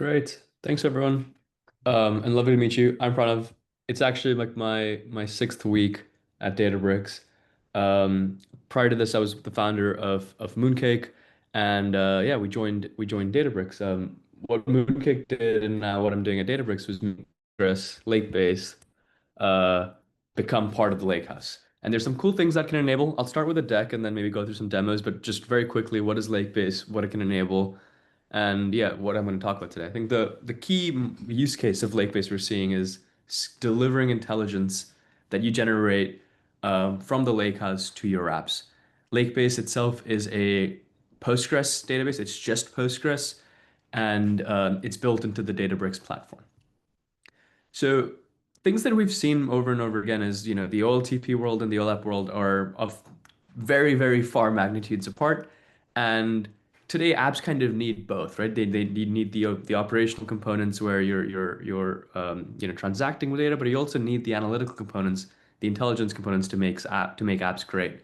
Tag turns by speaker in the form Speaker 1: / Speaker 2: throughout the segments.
Speaker 1: Great. Thanks, everyone. And lovely to meet you. I'm Pranav. It's actually like my sixth week at Databricks. Um, Prior to this, I was the founder of Mooncake, and yeah, we joined Databricks. What Mooncake did and now what I'm doing at Databricks was Postgres, Lakebase, uh, become part of the Lakehouse. And there's some cool things that can enable. I'll start with a deck and then maybe go through some demos, but just very quickly, what is Lakebase, what it can enable, and yeah, what I'm going to talk about today. I think the key use case of Lakebase we're seeing is delivering intelligence that you generate from the Lakehouse to your apps. Lakebase itself is a Postgres database. It's just Postgres, and it's built into the Databricks platform. So things that we've seen over and over again is, the OLTP world and the OLAP world are of very, very far magnitudes apart. And today apps kind of need both, right? They need the operational components where you're transacting with data, but you also need the analytical components, the intelligence components to make apps great.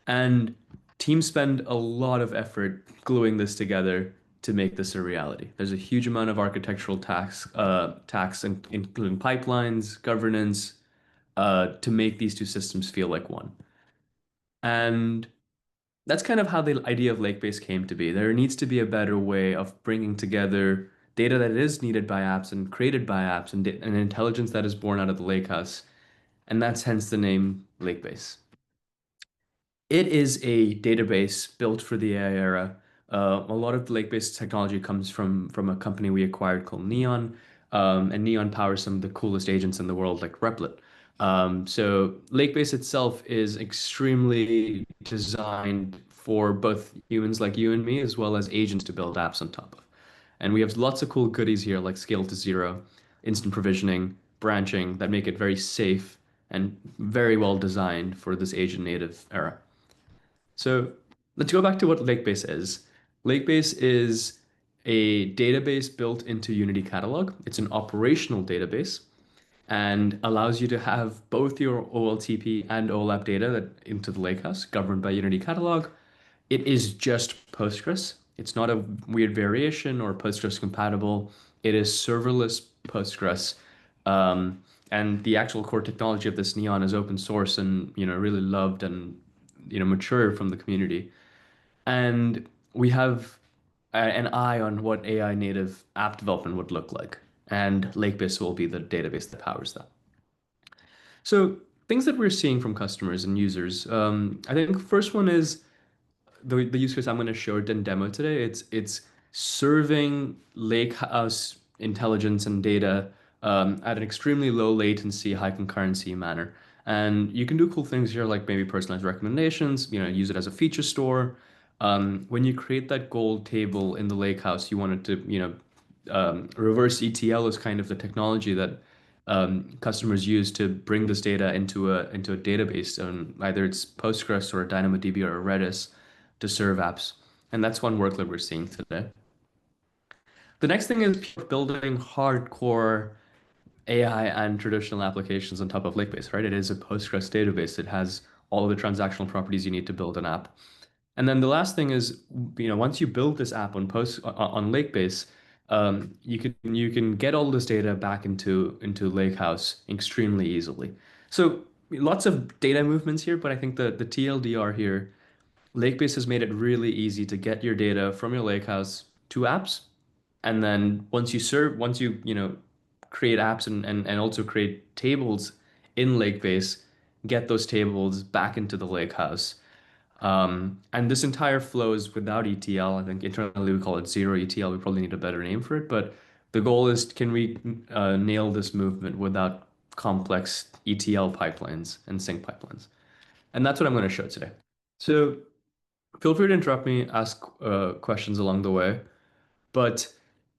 Speaker 1: And teams spend a lot of effort gluing this together to make this a reality. There's a huge amount of architectural tasks, including pipelines, governance, to make these two systems feel like one. And that's kind of how the idea of Lakebase came to be. There needs to be a better way of bringing together data that is needed by apps and created by apps and intelligence that is born out of the Lakehouse. And that's hence the name Lakebase. It is a database built for the AI era. A lot of the lake-based technology comes from a company we acquired called Neon, and Neon powers some of the coolest agents in the world, like Replit. So Lakebase itself is extremely designed for both humans like you and me, as well as agents to build apps on top of. And we have lots of cool goodies here, like scale to zero, instant provisioning, branching, that make it very safe and very well designed for this agent native era. So let's go back to what Lakebase is. Lakebase is a database built into Unity Catalog. It's an operational database and allows you to have both your OLTP and OLAP data into the Lakehouse, governed by Unity Catalog. It is just Postgres. It's not a weird variation or Postgres compatible. It is serverless Postgres. And the actual core technology of this Neon is open source and really loved and mature from the community. And we have an eye on what AI native app development would look like. And Lakebase will be the database that powers that. So things that we're seeing from customers and users, I think first one is the use case I'm going to show it and demo today. It's serving Lakehouse intelligence and data at an extremely low latency, high concurrency manner. And you can do cool things here, like maybe personalized recommendations. Use it as a feature store. When you create that gold table in the Lakehouse, you want it to, reverse ETL is kind of the technology that customers use to bring this data into a database. Either it's Postgres or a DynamoDB or a Redis to serve apps. And that's one workload we're seeing today. The next thing is building hardcore AI and traditional applications on top of Lakebase, right? It is a Postgres database. It has all of the transactional properties you need to build an app. And then the last thing is, once you build this app on Lakebase, you can get all this data back into Lakehouse extremely easily. So lots of data movements here, but I think the TLDR here, Lakebase has made it really easy to get your data from your Lakehouse to apps. And then once you create apps and also create tables in Lakebase, get those tables back into the Lakehouse. And this entire flow is without ETL. I think internally we call it zero ETL. We probably need a better name for it. But the goal is, can we nail this movement without complex ETL pipelines and sync pipelines? And that's what I'm going to show today. So feel free to interrupt me, ask questions along the way, but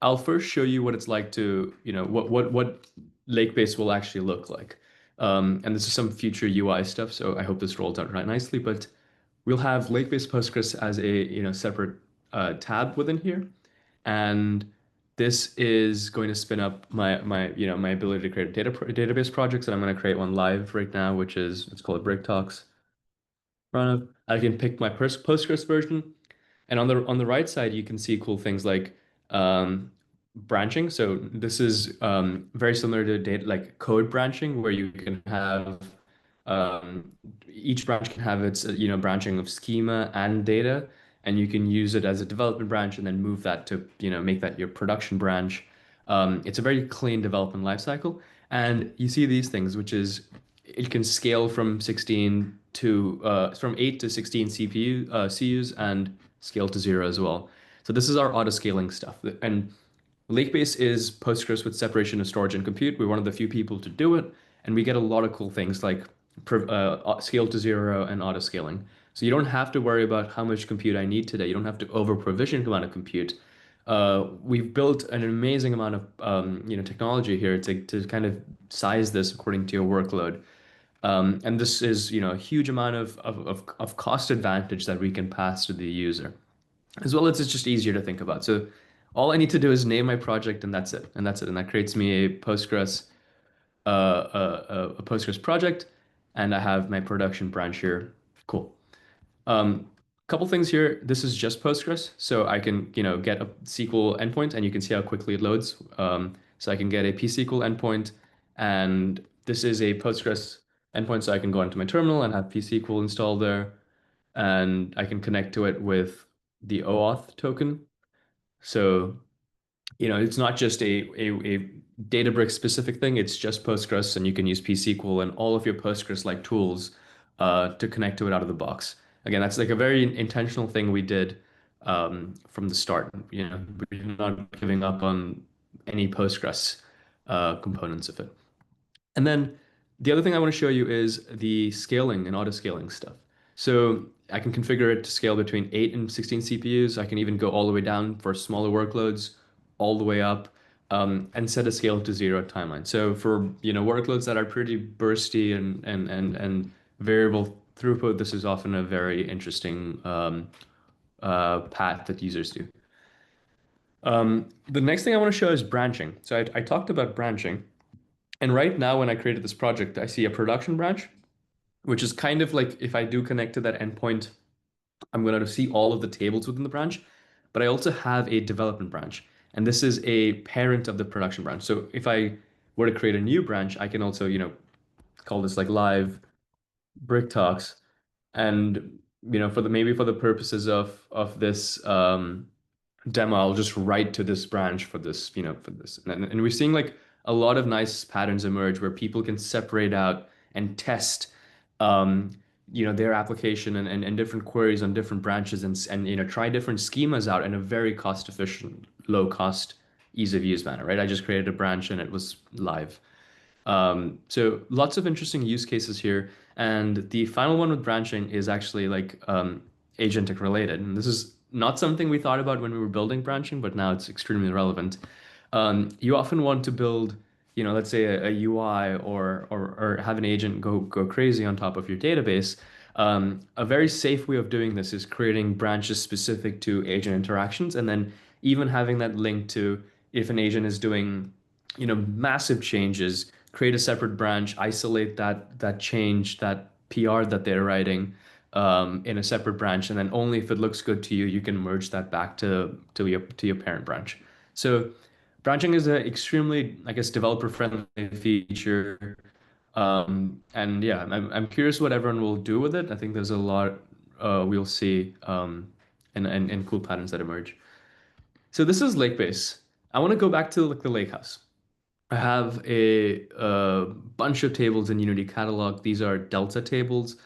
Speaker 1: I'll first show you what it's like to, what Lakebase will actually look like. And this is some future UI stuff, so I hope this rolls out right nicely, but we'll have Lakebase Postgres as a, separate tab within here. And this is going to spin up my ability to create database projects, and I'm going to create one live right now, which is, let's call it BrickTalks. Pranav. I can pick my Postgres version, and on the right side, you can see cool things like branching. So this is very similar to data like code branching, where you can have um, each branch can have its branching of schema and data, and you can use it as a development branch and then move that to make that your production branch. It's a very clean development lifecycle, and you see these things, which is it can scale from 16 to from 8 to 16 CPU CUs and scale to 0 as well. So this is our auto scaling stuff. And Lakebase is Postgres with separation of storage and compute. We're one of the few people to do it, and we get a lot of cool things like scale to 0 and auto scaling. So you don't have to worry about how much compute I need today. You don't have to over provision the amount of compute. We've built an amazing amount of technology here to kind of size this according to your workload. And this is a huge amount of cost advantage that we can pass to the user. As well as it's just easier to think about. So all I need to do is name my project and that's it. And that's it. And that creates me a Postgres project, and I have my production branch here. Cool. Couple things here. This is just Postgres, so I can get a SQL endpoint, and you can see how quickly it loads. So I can get a pSQL endpoint, and this is a Postgres endpoint, so I can go into my terminal and have pSQL installed there, and I can connect to it with the OAuth token. So, it's not just a Databricks specific thing, it's just Postgres, and you can use pSQL and all of your Postgres-like tools to connect to it out of the box. Again, that's like a very intentional thing we did from the start. We're not giving up on any Postgres components of it. And then the other thing I want to show you is the scaling and auto scaling stuff. So I can configure it to scale between 8 and 16 CPUs. I can even go all the way down for smaller workloads, all the way up, and set a scale to 0 timeline. So for workloads that are pretty bursty and variable throughput, this is often a very interesting path that users do. The next thing I want to show is branching. So I talked about branching. And right now, when I created this project, I see a production branch, which is kind of like if I do connect to that endpoint, I'm going to see all of the tables within the branch. But I also have a development branch, and this is a parent of the production branch. So if I were to create a new branch, I can also, call this like live BrickTalks, and for the maybe for the purposes of this demo, I'll just write to this branch for this, for this. And we're seeing like a lot of nice patterns emerge where people can separate out and test, um, their application and different queries on different branches and try different schemas out in a very cost efficient, low cost, ease of use manner, right? I just created a branch and it was live. So lots of interesting use cases here. And the final one with branching is actually like agentic related. And this is not something we thought about when we were building branching, but now it's extremely relevant. You often want to build, let's say a UI or have an agent go crazy on top of your database. A very safe way of doing this is creating branches specific to agent interactions, and then even having that link to if an agent is doing massive changes, create a separate branch, isolate that change, that PR that they're writing in a separate branch, and then only if it looks good to you, you can merge that back to your parent branch. So branching is an extremely, I guess, developer friendly feature. And yeah, I'm curious what everyone will do with it. I think there's a lot we'll see and cool patterns that emerge. So this is Lakebase. I want to go back to like the lake house. I have a bunch of tables in Unity Catalog. These are Delta tables.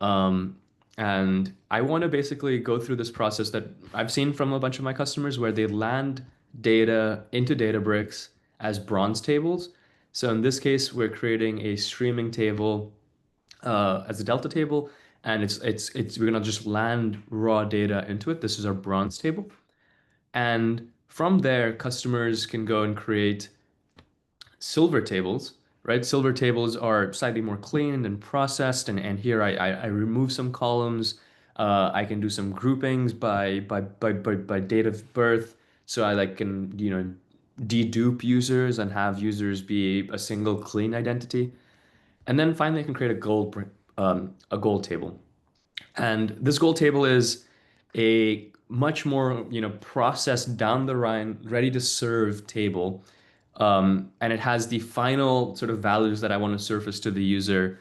Speaker 1: Um, and I want to basically go through this process that I've seen from a bunch of my customers where they land data into Databricks as bronze tables. So in this case, we're creating a streaming table as a Delta table, and it's we're gonna just land raw data into it. This is our bronze table. And from there, customers can go and create silver tables, right? Silver tables are slightly more cleaned and processed, and here I remove some columns. I can do some groupings by date of birth, so I like can dedupe users and have users be a single clean identity, and then finally I can create a gold table. And this gold table is a much more, processed down the line, ready to serve table. And it has the final sort of values that I want to surface to the user.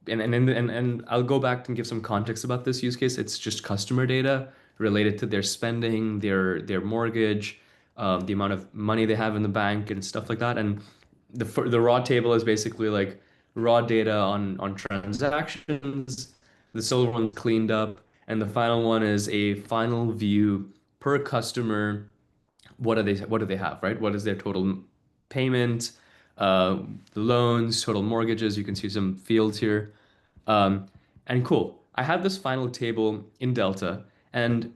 Speaker 1: And I'll go back and give some context about this use case. It's just customer data related to their spending, their mortgage, the amount of money they have in the bank, and stuff like that. And the raw table is basically like raw data on transactions. The silver one cleaned up, and the final one is a final view per customer. What do they have, right? What is their total payment, uh, loans, total mortgages? You can see some fields here. Um, and cool. I have this final table in Delta, and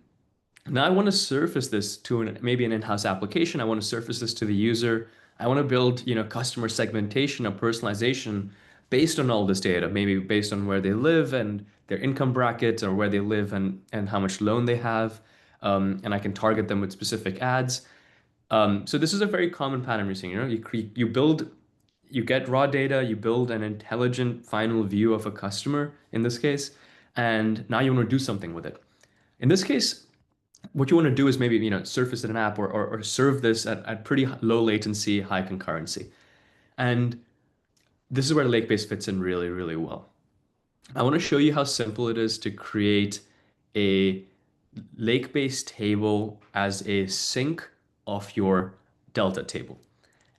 Speaker 1: now I want to surface this to maybe an in-house application. I want to surface this to the user. I want to build, customer segmentation or personalization based on all this data, maybe based on where they live and their income bracket, or where they live and how much loan they have. And I can target them with specific ads. So this is a very common pattern we're seeing. You get raw data, you build an intelligent final view of a customer in this case, and now you want to do something with it. In this case, what you want to do is maybe, surface it in an app, or serve this at pretty low latency, high concurrency. And this is where Lakebase fits in really, really well. I want to show you how simple it is to create a Lakebase table as a sink of your Delta table.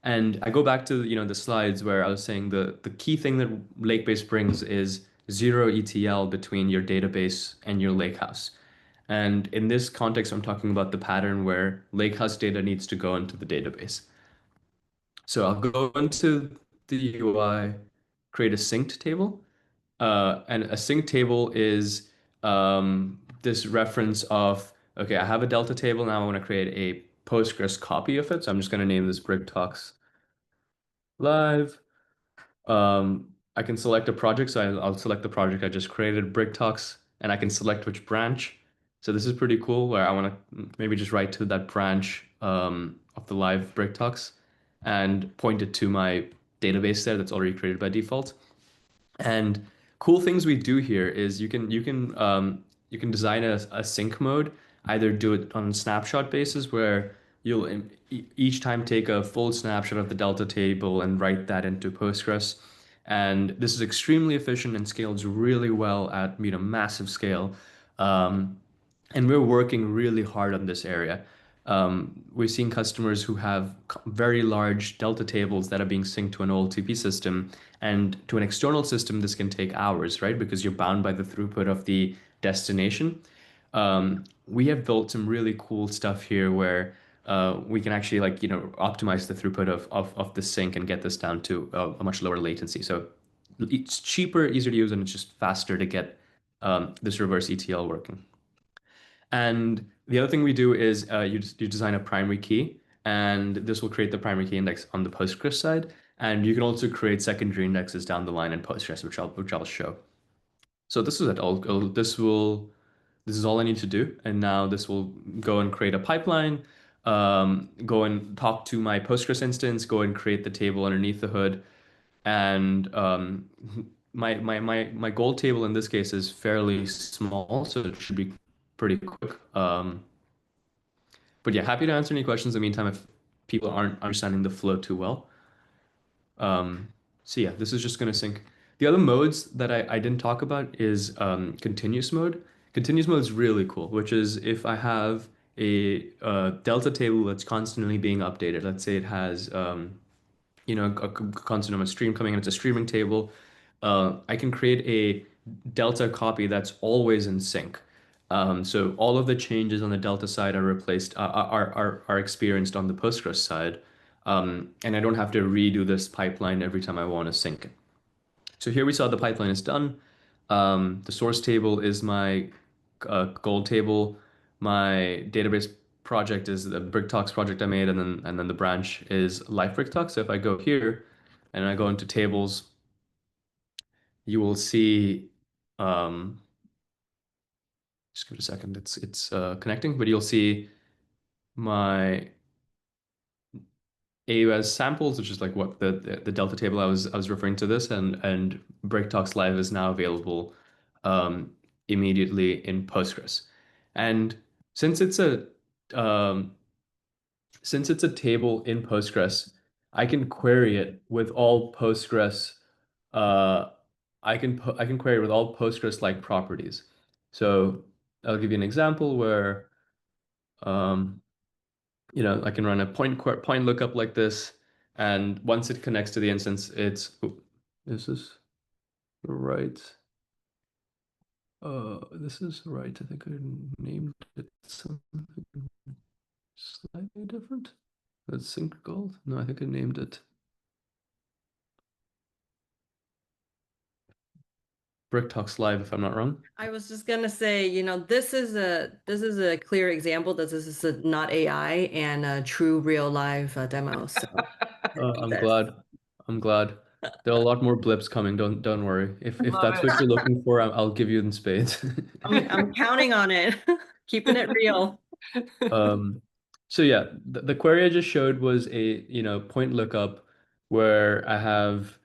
Speaker 1: And I go back to, the slides where I was saying the key thing that Lakebase brings is zero ETL between your database and your lakehouse. And in this context, I'm talking about the pattern where lakehouse data needs to go into the database. So I'll go into the UI, create a synced table. And a sync table is this reference of, okay, I have a Delta table. Now I want to create a Postgres copy of it. So I'm just going to name this BrickTalks Live. I can select a project. So I'll select the project I just created, BrickTalks, and I can select which branch. So this is pretty cool, where I want to maybe just write to that branch of the live BrickTalks and point it to my database there that's already created by default. And cool things we do here is you can design a sync mode, either do it on a snapshot basis where you'll each time take a full snapshot of the Delta table and write that into Postgres. And this is extremely efficient and scales really well at, massive scale. Um, and we're working really hard on this area. We're seeing customers who have very large Delta tables that are being synced to an OLTP system, and to an external system, this can take hours, right? Because you're bound by the throughput of the destination. We have built some really cool stuff here where we can actually, like, optimize the throughput of the sync and get this down to a much lower latency. So it's cheaper, easier to use, and it's just faster to get this reverse ETL working. And the other thing we do is you design a primary key, and this will create the primary key index on the Postgres side. And you can also create secondary indexes down the line in Postgres, which I'll show. So this is it. This is all I need to do, and now this will go and create a pipeline. Go and talk to my Postgres instance. Go and create the table underneath the hood, and my goal table in this case is fairly small, so it should be pretty quick. But yeah, happy to answer any questions in the meantime if people aren't understanding the flow too well. So yeah, this is just going to sync. The other modes that I didn't talk about is continuous mode. Continuous mode is really cool, which is if I have a Delta table that's constantly being updated. Let's say it has a constant amount of stream coming in. It's a streaming table. I can create a Delta copy that's always in sync. So all of the changes on the Delta side are replaced are experienced on the Postgres side, and I don't have to redo this pipeline every time I want to sync it. So here we saw the pipeline is done. The source table is my gold table. My database project is the BrickTalks project I made, and then the branch is Live BrickTalks. So if I go here and I go into tables, you will see. Just give it a second. It's connecting, but you'll see my AUS samples, which is like what the Delta table I was referring to this, and BrickTalks Live is now available immediately in Postgres. And since it's a um, since it's a table in Postgres, I can query it with all Postgres. Uh, I can query it with all Postgres-like properties. So I'll give you an example where um, I can run a point lookup like this, and once it connects to the instance, is this right? This is right. I think I named it something slightly different. That's sync gold. No, I think I named it BrickTalks Live, if I'm not wrong.
Speaker 2: I was just gonna say, this is a clear example that this is not AI and a true real live demo. So
Speaker 1: I'm
Speaker 2: this.
Speaker 1: glad. I'm glad. There are a lot more blips coming. Don't worry.
Speaker 2: I
Speaker 1: If
Speaker 2: love
Speaker 1: that's what
Speaker 2: it.
Speaker 1: you're looking for, I'll give you in spades.
Speaker 2: I'm counting on it, keeping it real.
Speaker 1: Um, so yeah, the query I just showed was a, point lookup where I have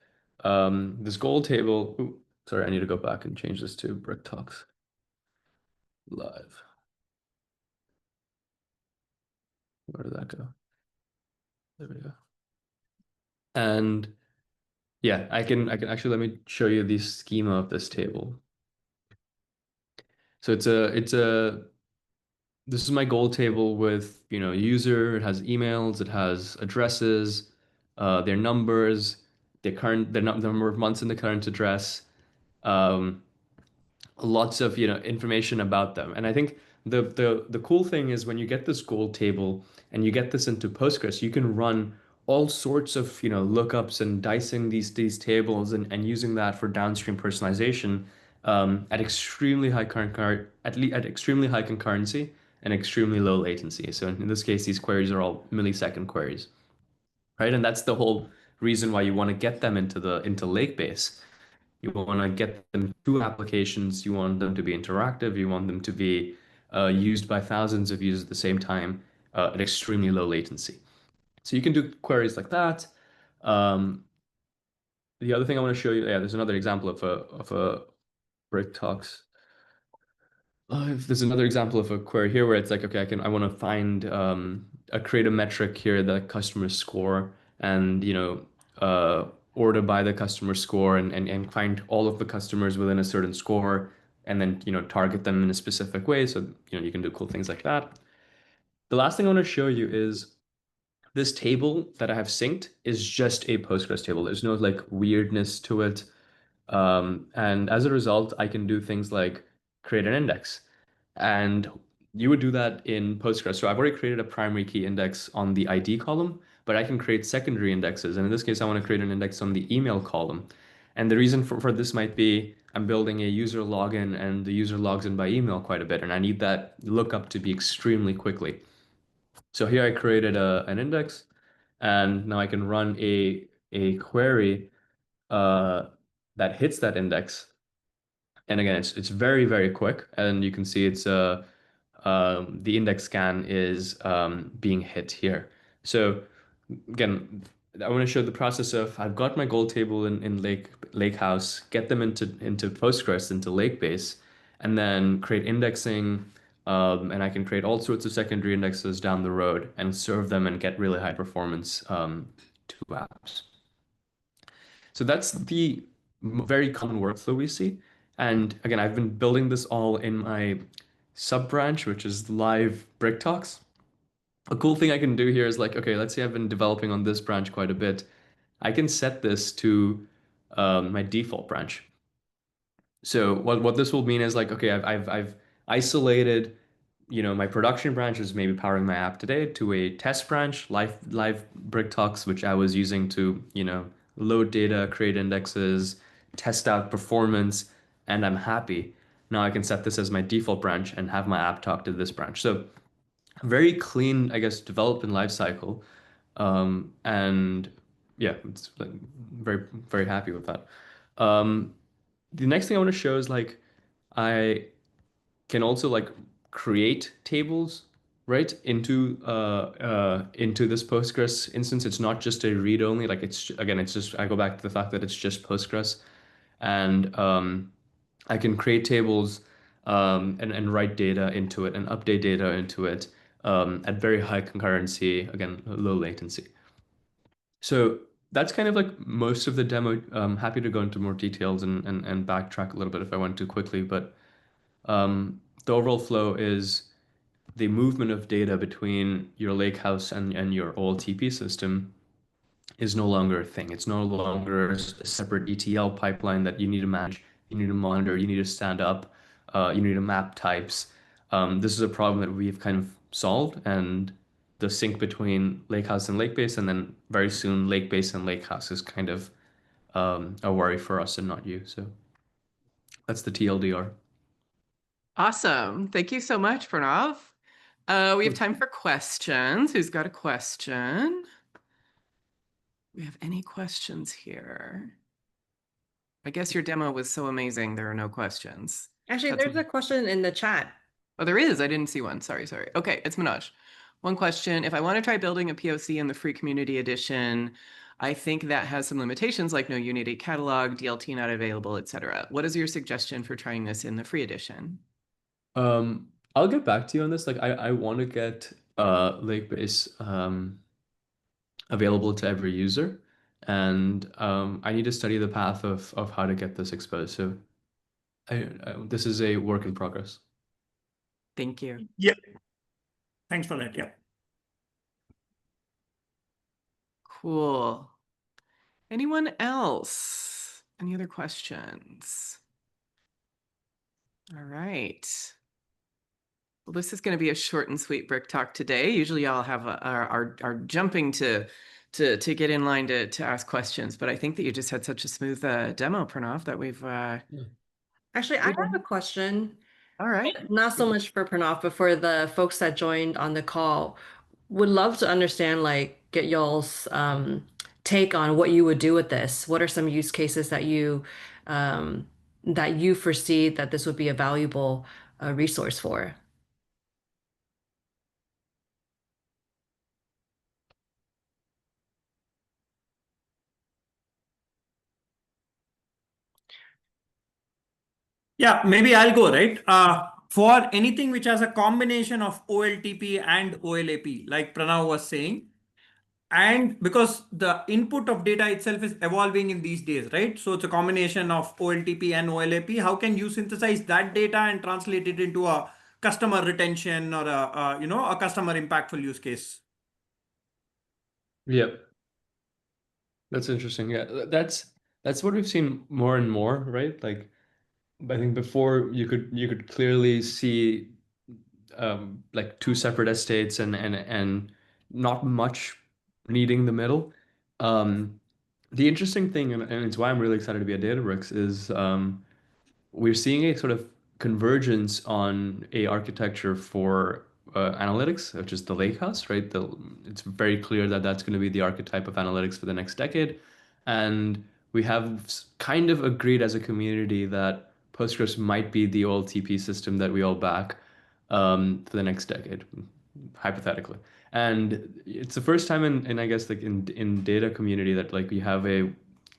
Speaker 1: this goal table. Ooh, sorry, I need to go back and change this to BrickTalks Live. Where did that go? There we go. And yeah, I can actually let me show you the schema of this table. So it's a this is my goal table with, user, it has emails, it has addresses, their numbers, their number of months in the current address, um, lots of, information about them. And I think the cool thing is when you get this goal table and you get this into Postgres, you can run all sorts of, lookups and dicing these tables and using that for downstream personalization at extremely high at extremely high concurrency and extremely low latency. So in this case, these queries are all millisecond queries, right? And that's the whole reason why you want to get them into Lakebase. You want to get them to applications. You want them to be interactive. You want them to be used by thousands of users at the same time at extremely low latency. So you can do queries like that. Um, the other thing I want to show you, yeah, there's another example of a BrickTalks. There's another example of a query here where it's like, okay, I want to find create a metric here that customers score and, order by the customer score and find all of the customers within a certain score and then, target them in a specific way. So, you can do cool things like that. The last thing I want to show you is this table that I have synced is just a Postgres table. There's no like weirdness to it. And as a result, I can do things like create an index. And you would do that in Postgres. So I've already created a primary key index on the ID column, but I can create secondary indexes. And in this case, I want to create an index on the email column. And the reason for this might be I'm building a user login and the user logs in by email quite a bit. And I need that lookup to be extremely quickly. So here I created an index and now I can run a query uh, that hits that index. And again, it's very, very quick. And you can see the index scan is being hit here. So again, I want to show the process of I've got my gold table in Lakehouse, get them into Postgres, into Lakebase, and then create indexing. And I can create all sorts of secondary indexes down the road and serve them and get really high performance to apps. So that's the very common workflow we see. And again, I've been building this all in my sub branch, which is live BrickTalks. A cool thing I can do here is like, okay, let's say I've been developing on this branch quite a bit. I can set this to my default branch. So what this will mean is like, okay, I've isolated, my production branch is maybe powering my app today to a test branch, live BrickTalks, which I was using to, load data, create indexes, test out performance, and I'm happy. Now I can set this as my default branch and have my app talk to this branch. So very clean, I guess, development lifecycle. And yeah, it's like very, very happy with that. Um, the next thing I want to show is like I can also like create tables right into this Postgres instance. It's not just a read only. Like it's again, it's just I go back to the fact that it's just Postgres, and I can create tables and write data into it and update data into it at very high concurrency, again, low latency. So that's kind of like most of the demo. Happy to go into more details and backtrack a little bit if I went too quickly, but the overall flow is the movement of data between your lakehouse and your OLTP system is no longer a thing. It's no longer a separate ETL pipeline that you need to manage, you need to monitor, you need to stand up, you need to map types. This is a problem that we've kind of solved, and the sync between Lakehouse and Lakebase, and then very soon Lakebase and Lakehouse is kind of a worry for us and not you. So that's the TLDR.
Speaker 3: Awesome. Thank you so much, Pranav. We have time for questions. Who's got a question? We have any questions here? I guess your demo was so amazing, there are no questions.
Speaker 2: Actually,
Speaker 3: That's
Speaker 2: there's a question in the chat.
Speaker 3: Oh, there is. I didn't see one. Sorry. Okay, it's Manoj. One question. If I want to try building a POC in the free community edition, I think that has some limitations like no Unity catalog, DLT not available, etc. What is your suggestion for trying this in the free edition?
Speaker 1: I'll get back to you on this. Like I want to get Lakebase available to every user, and I need to study the path of how to get this exposed. So this is a work in progress.
Speaker 3: Thank you.
Speaker 4: Yeah. Thanks for that. Yeah.
Speaker 3: Cool. Anyone else? Any other questions? All right. Well, this is going to be a short and sweet Brick Talk today. Usually y'all have are jumping to get in line to ask questions, but I think that you just had such a smooth demo, Pranav, that we've
Speaker 2: Actually, I have a question.
Speaker 3: All right.
Speaker 2: Not so much for Pranav, but for the folks that joined on the call. Would love to understand, like, get y'all's take on what you would do with this. What are some use cases that you foresee that this would be a valuable resource for?
Speaker 4: Yeah, maybe I'll go, right? For anything which has a combination of OLTP and OLAP, like Pranav was saying, and because the input of data itself is evolving in these days, right? So it's a combination of OLTP and OLAP. How can you synthesize that data and translate it into a customer retention or a customer impactful use case?
Speaker 1: Yep. That's interesting. Yeah, that's what we've seen more and more, right? Like I think before you could clearly see like two separate estates and not much needing the middle. The interesting thing, and it's why I'm really excited to be at Databricks, is we're seeing a sort of convergence on a architecture for analytics, which is the Lakehouse, right? It's very clear that that's going to be the archetype of analytics for the next decade. And we have kind of agreed as a community that Postgres might be the OLTP system that we all back for the next decade, hypothetically. And it's the first time in I guess like in data community that like you have a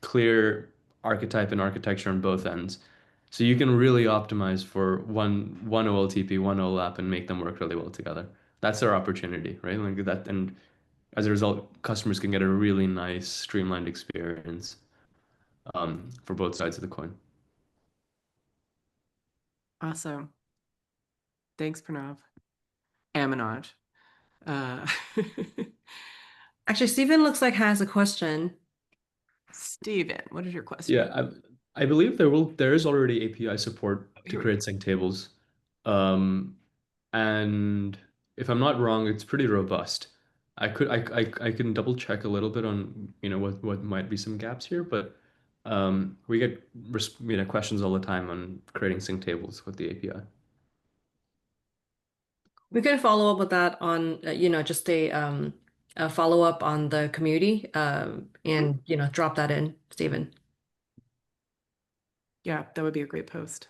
Speaker 1: clear archetype and architecture on both ends. So you can really optimize for one OLTP, one OLAP, and make them work really well together. That's our opportunity, right? Like that, and as a result, customers can get a really nice streamlined experience for both sides of the coin.
Speaker 3: Awesome. Thanks, Pranav. Aminaj. Uh,
Speaker 2: Actually, Stephen looks like has a question.
Speaker 3: Steven, what is your question?
Speaker 1: Yeah, I believe there is already API support to create sync tables. And if I'm not wrong, it's pretty robust. I can double check a little bit on what might be some gaps here, but we get questions all the time on creating sync tables with the API.
Speaker 2: We can follow up with that on, just a follow up on the community, and drop that in, Stephen.
Speaker 3: Yeah, that would be a great post.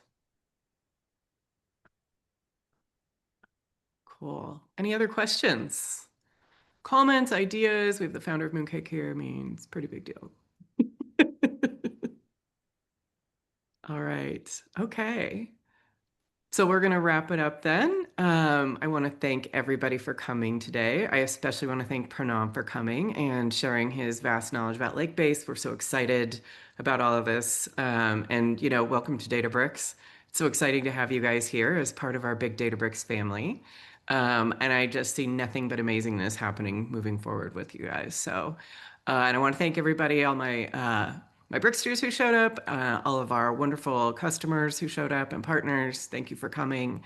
Speaker 3: Cool. Any other questions? Comments, ideas? We have the founder of Mooncake here. I mean, it's a pretty big deal. All right. Okay. So we're going to wrap it up then. I want to thank everybody for coming today. I especially want to thank Pranav for coming and sharing his vast knowledge about Lakebase. We're so excited about all of this. And, welcome to Databricks. It's so exciting to have you guys here as part of our big Databricks family. And I just see nothing but amazingness happening moving forward with you guys. So, and I want to thank everybody, all my Bricksters who showed up, all of our wonderful customers who showed up and partners. Thank you for coming.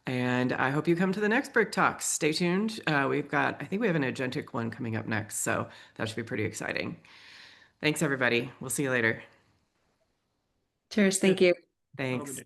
Speaker 3: And I hope you come to the next BrickTalks. Stay tuned. I think we have an agentic one coming up next. So that should be pretty exciting. Thanks, everybody. We'll see you later.
Speaker 2: Cheers. Thank you.
Speaker 3: Thanks.